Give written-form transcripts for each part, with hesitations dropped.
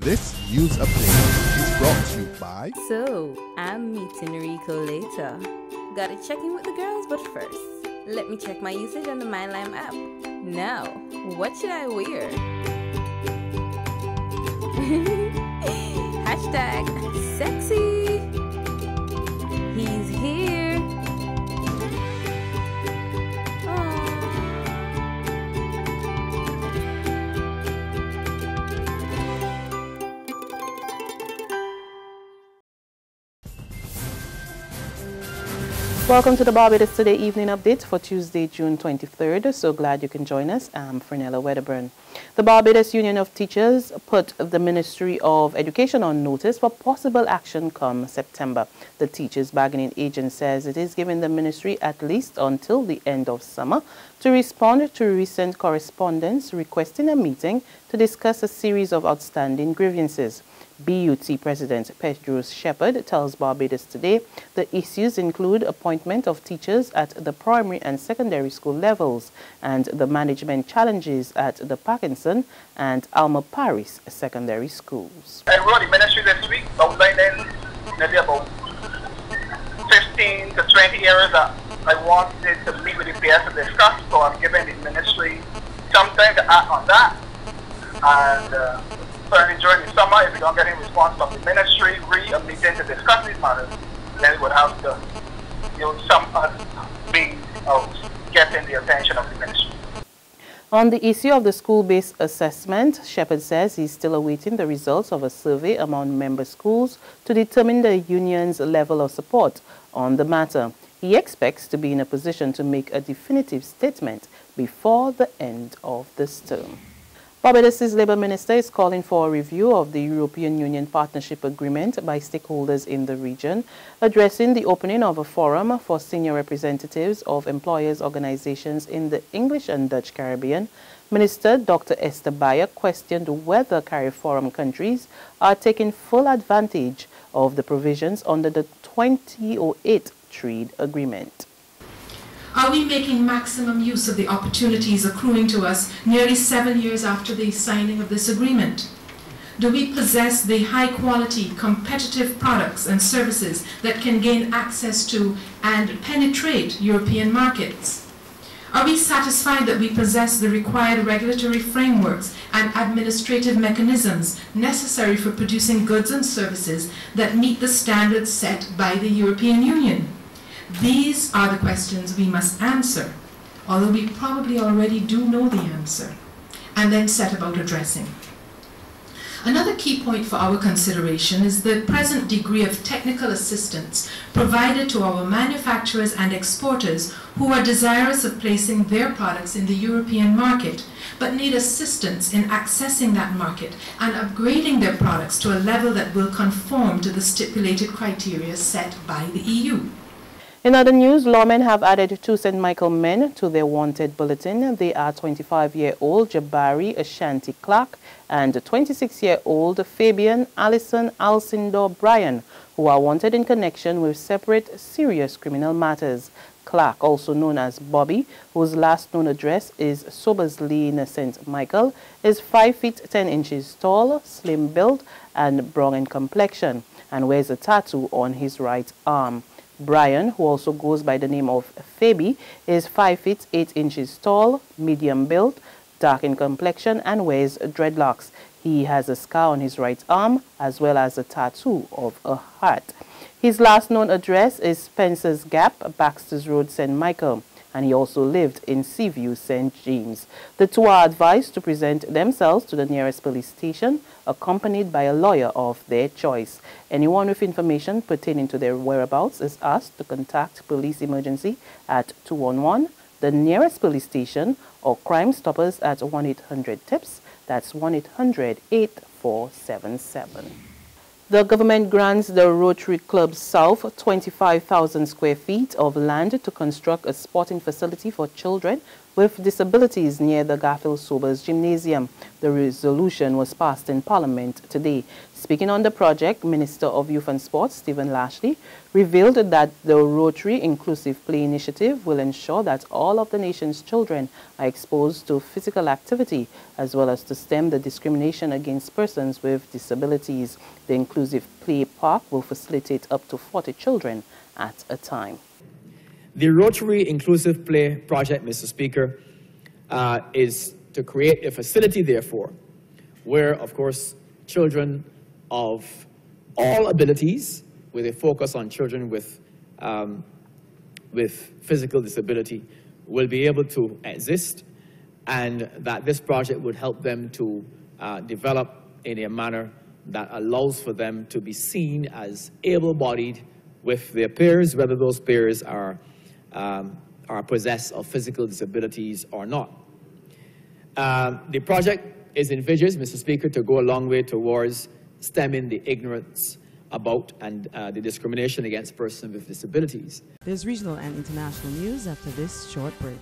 This news update is brought to you by... So, I'm meeting Rico later. Gotta check in with the girls, but first, let me check my usage on the MyLime app. Now, what should I wear? Hashtag sexy. He's here. Welcome to the Barbados Today evening update for Tuesday, June 23rd. So glad you can join us. I'm Fernella Wedderburn. The Barbados Union of Teachers put the Ministry of Education on notice for possible action come September. The Teachers Bargaining Agent says it is giving the ministry at least until the end of summer to respond to recent correspondence requesting a meeting to discuss a series of outstanding grievances. BUT President Pedro Shepherd tells Barbados Today the issues include appointment of teachers at the primary and secondary school levels and the management challenges at the Parkinson and Alma Paris secondary schools. I wrote the ministry this week, outlining maybe about 15 to 20 areas that I wanted to meet with the PS to discuss, so I'm giving the ministry some time to act on that. And certainly during the summer, if we don't get any response from the ministry, a meeting to discuss these matters, then we would have to use some means of getting the attention of the ministry. On the issue of the school-based assessment, Shepherd says he's still awaiting the results of a survey among member schools to determine the union's level of support on the matter. He expects to be in a position to make a definitive statement before the end of this term. Barbados' Labour Minister is calling for a review of the European Union Partnership Agreement by stakeholders in the region, addressing the opening of a forum for senior representatives of employers' organizations in the English and Dutch Caribbean. Minister Dr. Esther Bayer questioned whether CARIFORUM countries are taking full advantage of the provisions under the 2008 trade agreement. Are we making maximum use of the opportunities accruing to us nearly 7 years after the signing of this agreement? Do we possess the high-quality, competitive products and services that can gain access to and penetrate European markets? Are we satisfied that we possess the required regulatory frameworks and administrative mechanisms necessary for producing goods and services that meet the standards set by the European Union? These are the questions we must answer, although we probably already do know the answer, and then set about addressing. Another key point for our consideration is the present degree of technical assistance provided to our manufacturers and exporters who are desirous of placing their products in the European market, but need assistance in accessing that market and upgrading their products to a level that will conform to the stipulated criteria set by the EU. In other news, lawmen have added 2 St. Michael men to their wanted bulletin. They are 25-year-old Jabarry, Ashanti, Clarke, and 26-year-old Fabian, Allyson, Bryan, who are wanted in connection with separate serious criminal matters. Clarke, also known as Bobby, whose last known address is Sobersley in St. Michael, is 5 feet 10 inches tall, slim build, and brown in complexion, and wears a tattoo on his right arm. Bryan, who also goes by the name of Fabi, is 5 feet 8 inches tall, medium build, dark in complexion, and wears dreadlocks. He has a scar on his right arm, as well as a tattoo of a heart. His last known address is Spencer's Gap, Baxter's Road, St. Michael, and he also lived in Seaview, St. James. The 2 are advised to present themselves to the nearest police station, accompanied by a lawyer of their choice. Anyone with information pertaining to their whereabouts is asked to contact Police Emergency at 211, the nearest police station, or Crime Stoppers at 1-800-TIPS. That's 1-800-8477. The government grants the Rotary Club South 25,000 square feet of land to construct a sporting facility for children with disabilities near the Garfield Sobers Gymnasium. The resolution was passed in Parliament today. Speaking on the project, Minister of Youth and Sports, Stephen Lashley, revealed that the Rotary Inclusive Play Initiative will ensure that all of the nation's children are exposed to physical activity, as well as to stem the discrimination against persons with disabilities. The Inclusive Play Park will facilitate up to 40 children at a time. The Rotary Inclusive Play project, Mr. Speaker, is to create a facility, therefore, where, of course, children of all abilities, with a focus on children with physical disability, will be able to exist, and that this project would help them to develop in a manner that allows for them to be seen as able-bodied with their peers, whether those peers are possessed of physical disabilities or not. The project is envisaged, Mr. Speaker, to go a long way towards stemming the ignorance about and the discrimination against persons with disabilities. There's regional and international news after this short break.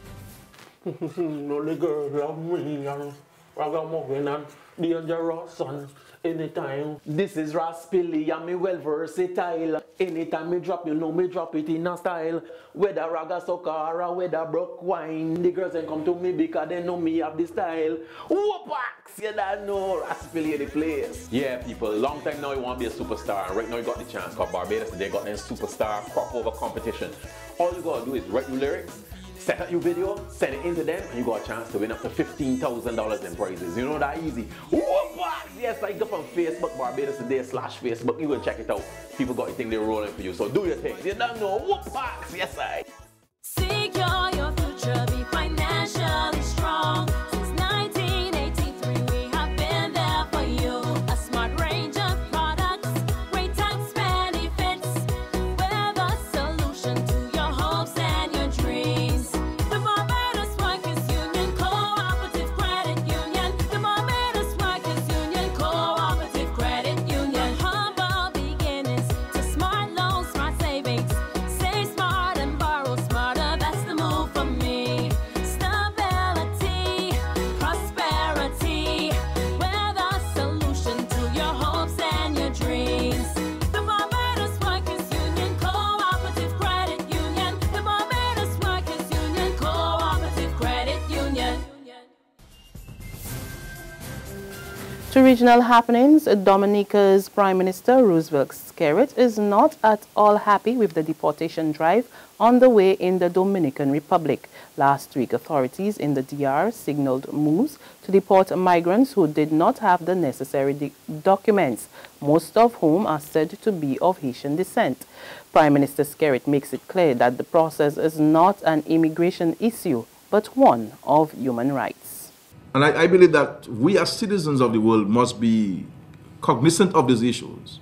Anytime. This is Raspilly, I'm well versatile. Anytime me drop, you know me drop it in a style. Whether raga soca or whether broke wine, the girls then come to me because they know me have the style. Whoopax, you don't know Raspilly the place. Yeah, people, long time now you want to be a superstar, and right now you got the chance. Because Barbados, they got their superstar crossover competition. All you gotta do is write your lyrics, set up your video, send it into them, and you got a chance to win up to $15,000 in prizes. You know that easy. Whoopa! Yes, I go on Facebook, Barbados Today /Facebook. You go check it out. People got to think they're rolling for you. So do your thing. You don't know. Whoopa! Yes, I. Secure your future, be financially strong. Since 1983, we have been there for you. A smart range of products, great tax benefits. We're the solution to your hopes and your dreams. The Barbados Workers Union Cooperative Credit Union. The Barbados Workers Union Cooperative Credit Union. Humble beginnings to smart loans, smart savings. Save smart and borrow smarter. That's the move for me. Stability, prosperity. We're the solution to your hopes and your dreams. The Barbados Workers Union Cooperative Credit Union. The Barbados Workers Union Cooperative Credit Union. To regional happenings, Dominica's Prime Minister Roosevelt Skerrit is not at all happy with the deportation drive on the way in the Dominican Republic. Last week, authorities in the DR signaled moves to deport migrants who did not have the necessary documents, most of whom are said to be of Haitian descent. Prime Minister Skerrit makes it clear that the process is not an immigration issue, but one of human rights. And I believe that we as citizens of the world must be cognizant of these issues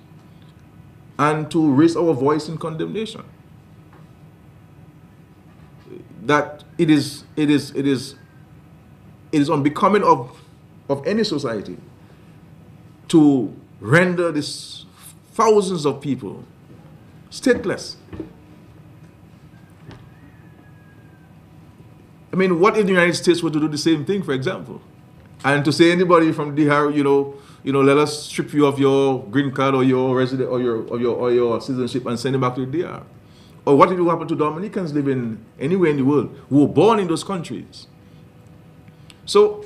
and to raise our voice in condemnation. That it is unbecoming of any society to render these thousands of people stateless. I mean, what if the United States were to do the same thing, for example? And to say anybody from DR, you know, let us strip you of your green card or your resident or your citizenship and send it back to the DR. Or what if it happened to Dominicans living anywhere in the world who were born in those countries? So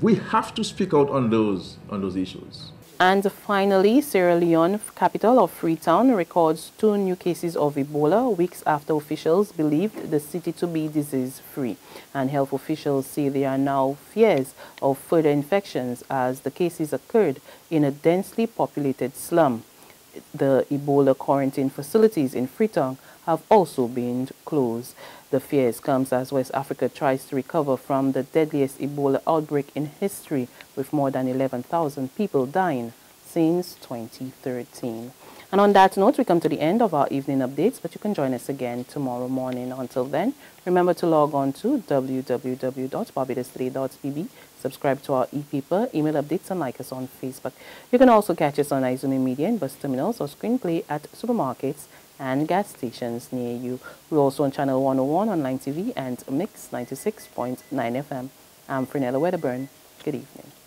we have to speak out on those issues. And finally, Sierra Leone, capital of Freetown, records 2 new cases of Ebola weeks after officials believed the city to be disease-free. And health officials say there are now fears of further infections as the cases occurred in a densely populated slum. The Ebola quarantine facilities in Freetown have also been closed. The fears comes as West Africa tries to recover from the deadliest Ebola outbreak in history, with more than 11,000 people dying since 2013. And on that note, we come to the end of our evening updates, but you can join us again tomorrow morning. Until then, remember to log on to www.barbadostoday.tv, subscribe to our e-paper, email updates, and like us on Facebook. You can also catch us on iZoomin Media in bus terminals or screenplay at supermarkets and gas stations near you. We're also on Channel 101 online TV and Mix 96.9 FM. I'm Frenella Wedderburn. Good evening.